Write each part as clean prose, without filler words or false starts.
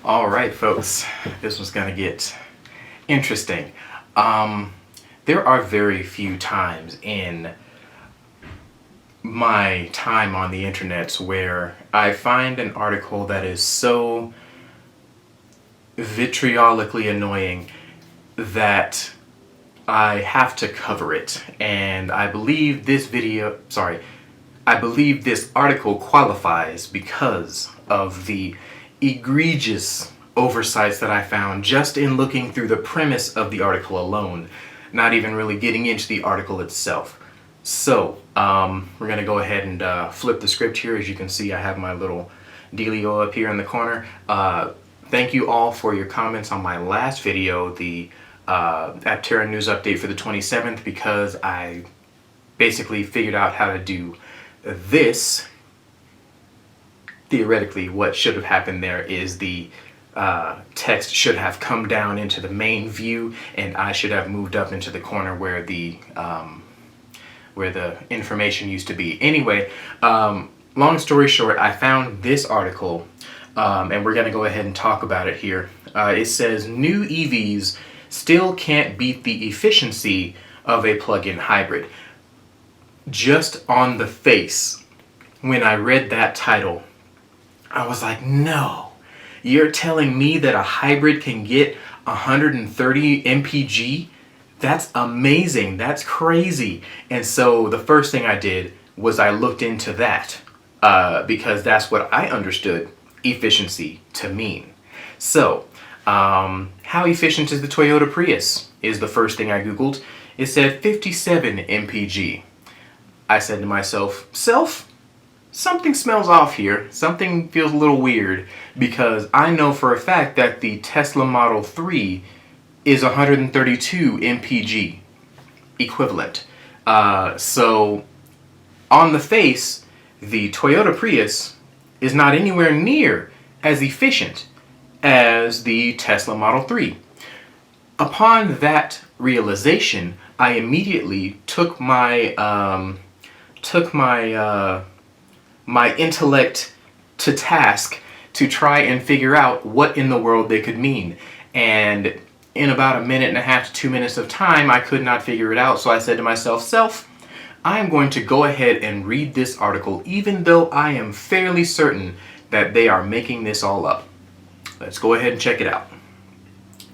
All right, folks, this was gonna get interesting. There are very few times in my time on the internet where I find an article that is so vitriolically annoying that I have to cover it. And I believe this article qualifies because of the egregious oversights that I found just in looking through the premise of the article alone, not even really getting into the article itself. So, we're going to go ahead and flip the script here. As you can see, I have my little dealio up here in the corner. Thank you all for your comments on my last video, the Aptera News Update for the 27th, because I basically figured out how to do this. Theoretically, what should have happened there is the text should have come down into the main view, and I should have moved up into the corner where the information used to be. Anyway, long story short, I found this article, and we're going to go ahead and talk about it here. It says, new EVs still can't beat the efficiency of a plug-in hybrid. Just on the face, when I read that title, I was like, no, you're telling me that a hybrid can get 130 mpg? That's amazing. That's crazy. And so the first thing I did was I looked into that because that's what I understood efficiency to mean. So, how efficient is the Toyota Prius is the first thing I Googled. It said 57 mpg. I said to myself, something smells off here. Something feels a little weird, because I know for a fact that the Tesla Model 3 is 132 mpg equivalent. So on the face, the Toyota Prius is not anywhere near as efficient as the Tesla Model 3. Upon that realization, I immediately took my my intellect to task to try and figure out what in the world they could mean. And in about 1.5 minutes to 2 minutes of time, I could not figure it out. So I said to myself, I'm going to go ahead and read this article, even though I am fairly certain that they are making this all up. Let's go ahead and check it out.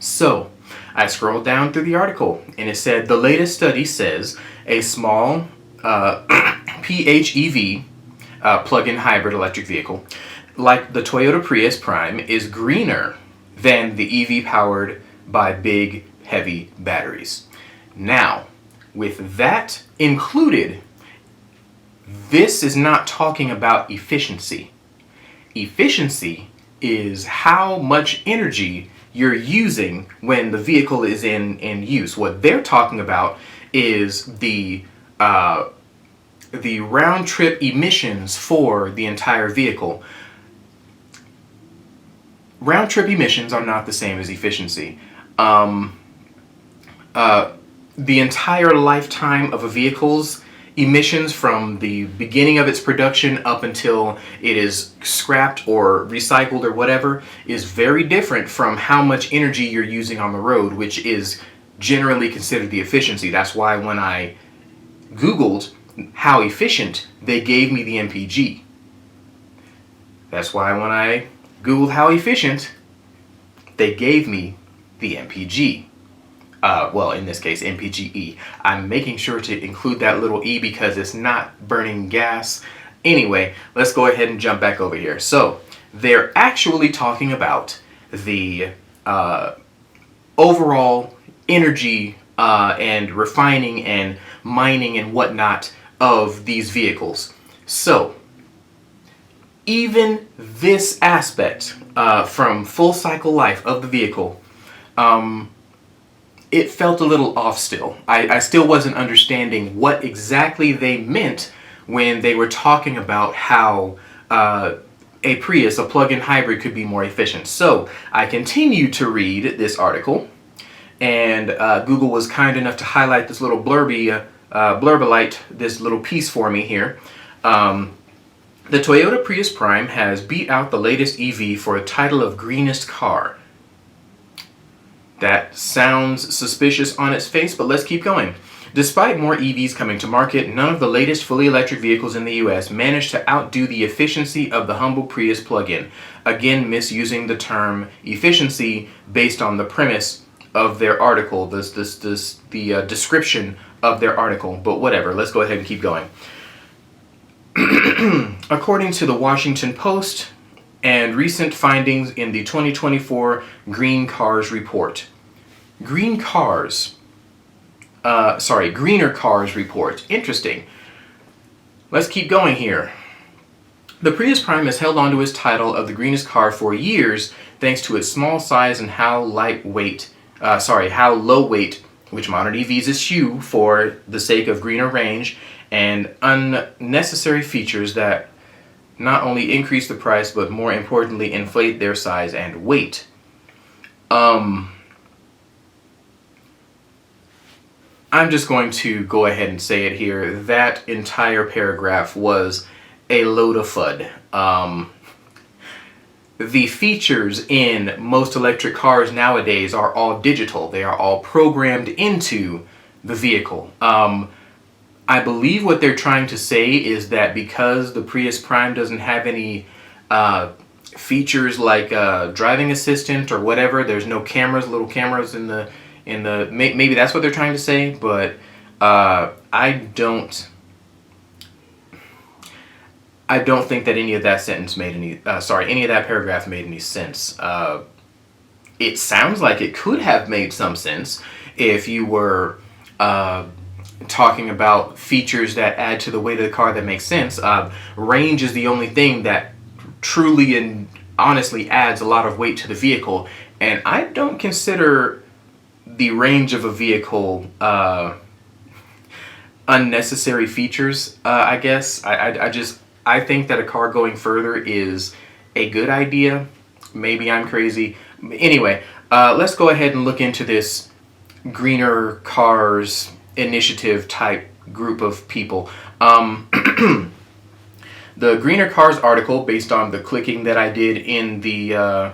So I scrolled down through the article, and it said, the latest study says a small PHEV, plug-in hybrid electric vehicle, like the Toyota Prius Prime, is greener than the EV powered by big, heavy batteries. Now, with that included, this is not talking about efficiency. Efficiency is how much energy you're using when the vehicle is in use. What they're talking about is the round-trip emissions for the entire vehicle. Round-trip emissions are not the same as efficiency. The entire lifetime of a vehicle's emissions from the beginning of its production up until it is scrapped or recycled or whatever is very different from how much energy you're using on the road, which is generally considered the efficiency. That's why when I Googled how efficient, they gave me the MPG. That's why when I Googled how efficient, they gave me the MPG. Well, in this case, MPGE. I'm making sure to include that little E because it's not burning gas. Anyway, let's go ahead and jump back over here. So, they're actually talking about the overall energy and refining and mining and whatnot of these vehicles. So, even this aspect from full cycle life of the vehicle, it felt a little off still. I still wasn't understanding what exactly they meant when they were talking about how a Prius, a plug-in hybrid, could be more efficient. So I continued to read this article, and Google was kind enough to highlight this little blurbalite, this little piece for me here. The Toyota Prius Prime has beat out the latest EV for a title of greenest car. That sounds suspicious on its face, but let's keep going. Despite more EVs coming to market, none of the latest fully electric vehicles in the US managed to outdo the efficiency of the humble Prius plug-in. Again, misusing the term efficiency based on the premise of their article, the description of their article, but whatever, let's go ahead and keep going. According to the Washington Post and recent findings in the 2024 Green Cars Report. Greener Cars Report. Interesting. Let's keep going here. The Prius Prime has held on to its title of the greenest car for years thanks to its small size and how low weight, which modern EVs eschew for the sake of greener range and unnecessary features that not only increase the price but more importantly inflate their size and weight. I'm just going to go ahead and say it here. That entire paragraph was a load of FUD. The features in most electric cars nowadays are all digital. They are all programmed into the vehicle. I believe what they're trying to say is that because the Prius Prime doesn't have any features like driving assistant or whatever, there's no cameras, little cameras in the maybe that's what they're trying to say, but I don't think that any of that sentence made any any of that paragraph made any sense. It sounds like it could have made some sense if you were talking about features that add to the weight of the car that makes sense. Range is the only thing that truly and honestly adds a lot of weight to the vehicle, and I don't consider the range of a vehicle unnecessary features. I guess I think that a car going further is a good idea. Maybe I'm crazy. Anyway, let's go ahead and look into this greener cars initiative type group of people. The Greener Cars article, based on the clicking that I did in the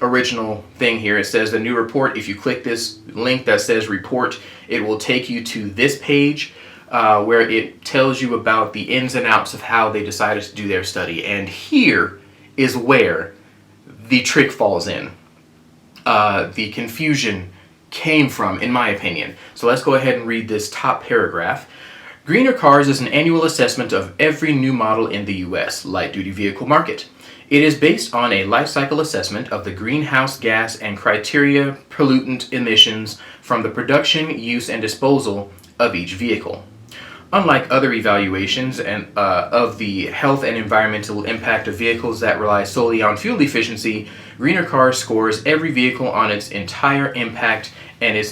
original thing here, it says the new report. If you click this link that says report, it will take you to this page where it tells you about the ins and outs of how they decided to do their study. And here is where the trick falls in. The confusion came from, in my opinion. So let's go ahead and read this top paragraph. Greener Cars is an annual assessment of every new model in the U.S. light-duty vehicle market. It is based on a life cycle assessment of the greenhouse gas and criteria pollutant emissions from the production, use, and disposal of each vehicle. Unlike other evaluations of the health and environmental impact of vehicles that rely solely on fuel efficiency, Greener Cars scores every vehicle on its entire impact and is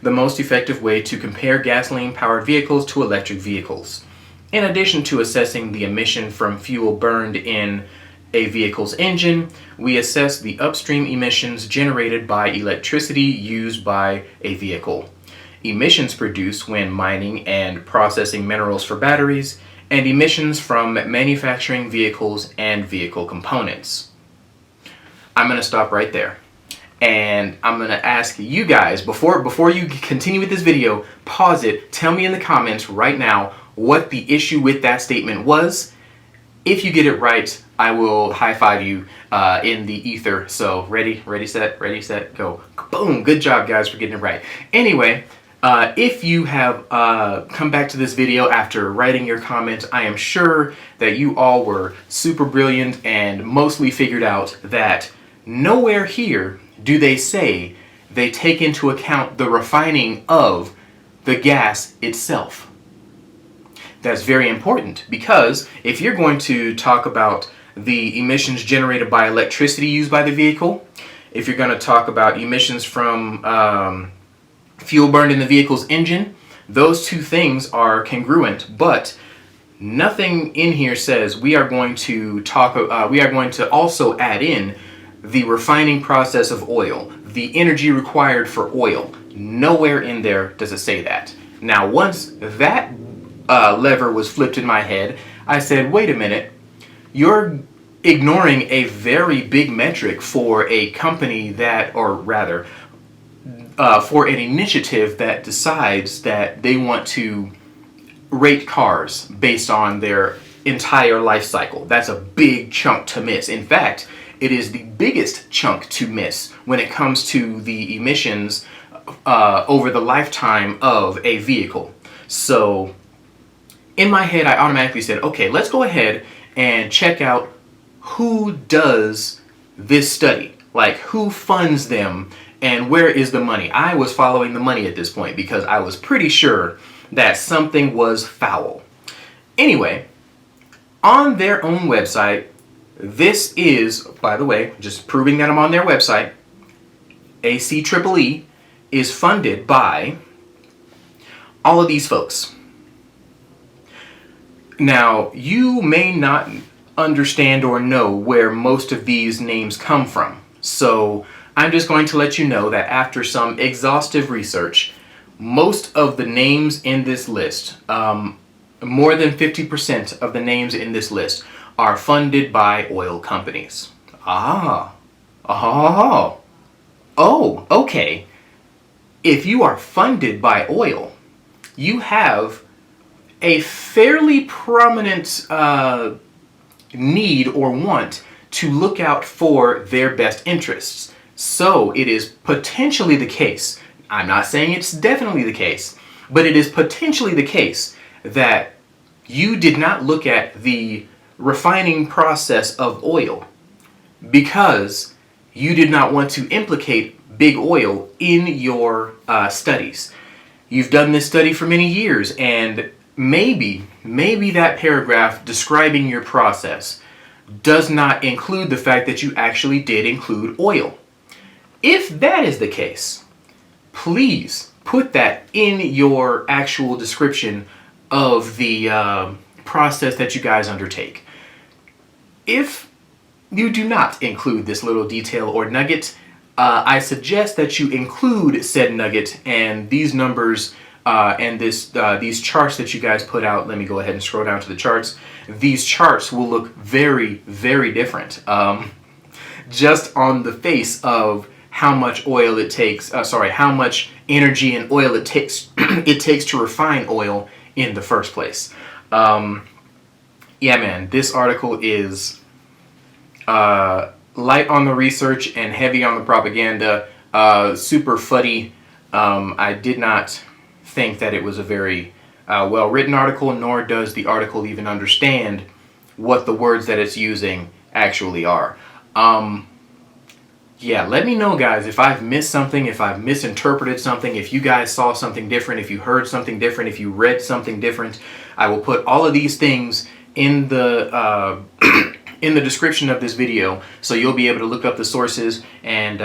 the most effective way to compare gasoline-powered vehicles to electric vehicles. In addition to assessing the emission from fuel burned in a vehicle's engine, we assess the upstream emissions generated by electricity used by a vehicle, emissions produced when mining and processing minerals for batteries, and emissions from manufacturing vehicles and vehicle components. I'm going to stop right there. And I'm going to ask you guys, before you continue with this video, pause it, tell me in the comments right now what the issue with that statement was. If you get it right, I will high five you in the ether. So ready, set, go. Boom, good job guys for getting it right. Anyway, if you have come back to this video after writing your comment, I am sure that you all were super brilliant and mostly figured out that nowhere here do they say they take into account the refining of the gas itself. That's very important, because if you're going to talk about the emissions generated by electricity used by the vehicle, if you're going to talk about emissions from fuel burned in the vehicle's engine, those two things are congruent, but nothing in here says we are going to also add in the refining process of oil, the energy required for oil Nowhere in there does it say that. Now, once that lever was flipped in my head, I said, wait a minute, you're ignoring a very big metric for a company that, or rather, for an initiative that decides that they want to rate cars based on their entire life cycle. That's a big chunk to miss. In fact, it is the biggest chunk to miss when it comes to the emissions over the lifetime of a vehicle. So in my head, I automatically said, okay, let's go ahead and check out who does this study, like who funds them and where is the money. I was following the money at this point because I was pretty sure that something was foul. Anyway, on their own website, this is, by the way, just proving that I'm on their website, ACEEE is funded by all of these folks. Now, you may not understand or know where most of these names come from, so I'm just going to let you know that after some exhaustive research, most of the names in this list, more than 50% of the names in this list are funded by oil companies. Okay. If you are funded by oil, you have a fairly prominent need or want to look out for their best interests. So it is potentially the case, I'm not saying it's definitely the case, but it is potentially the case that you did not look at the refining process of oil because you did not want to implicate big oil in your studies. You've done this study for many years, and maybe that paragraph describing your process does not include the fact that you actually did include oil. If that is the case, please put that in your actual description of the process that you guys undertake. If you do not include this little detail or nugget, I suggest that you include said nugget and these numbers and these charts that you guys put out. Let me go ahead and scroll down to the charts. These charts will look very, very different just on the face of how much oil it takes, how much energy and oil it takes to refine oil in the first place. Yeah, man, this article is light on the research and heavy on the propaganda, super fuddy. I did not think that it was a very well-written article, nor does the article even understand what the words that it's using actually are. Yeah, let me know, guys, if I've missed something, if I've misinterpreted something, if you guys saw something different, if you heard something different, if you read something different. I will put all of these things in the in the description of this video, so you'll be able to look up the sources and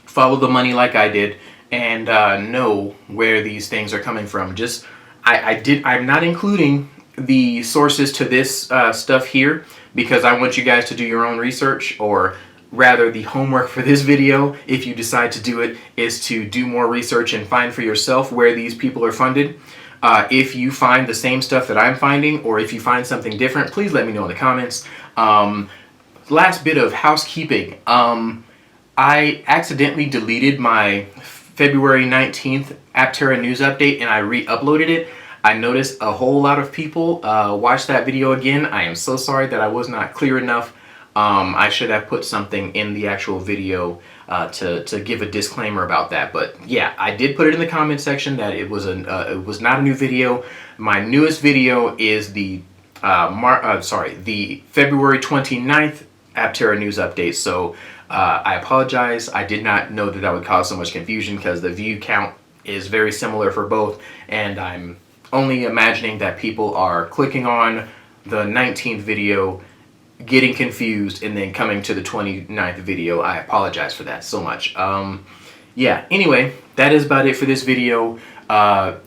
follow the money like I did, and know where these things are coming from. Just I'm not including the sources to this stuff here because I want you guys to do your own research, or rather the homework for this video, if you decide to do it, is to do more research and find for yourself where these people are funded. If you find the same stuff that I'm finding, or if you find something different, please let me know in the comments. Last bit of housekeeping. I accidentally deleted my February 19th Aptera news update and I re-uploaded it. I noticed a whole lot of people watched that video again. I am so sorry that I was not clear enough. I should have put something in the actual video to give a disclaimer about that. But yeah, I did put it in the comment section that it was not a new video. My newest video is the the February 29th Aptera news update. So I apologize. I did not know that would cause so much confusion because the view count is very similar for both, and I'm only imagining that people are clicking on the 19th video, getting confused, and then coming to the 29th video. I apologize for that so much. Yeah, anyway, that is about it for this video.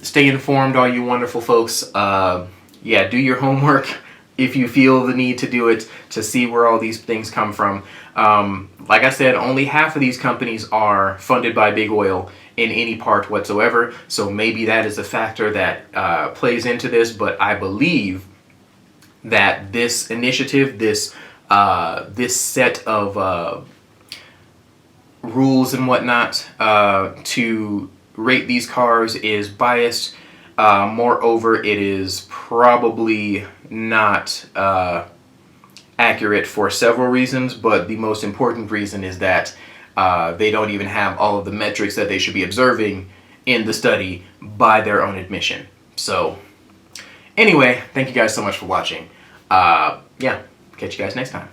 Stay informed, all you wonderful folks. Yeah, do your homework. if you feel the need to do it, to see where all these things come from. Like I said, only half of these companies are funded by big oil in any part whatsoever, so maybe that is a factor that plays into this, but I believe that this initiative, this set of rules and whatnot to rate these cars is biased. Moreover, it is probably not accurate for several reasons, but the most important reason is that they don't even have all of the metrics that they should be observing in the study by their own admission. So anyway, thank you guys so much for watching. Yeah, catch you guys next time.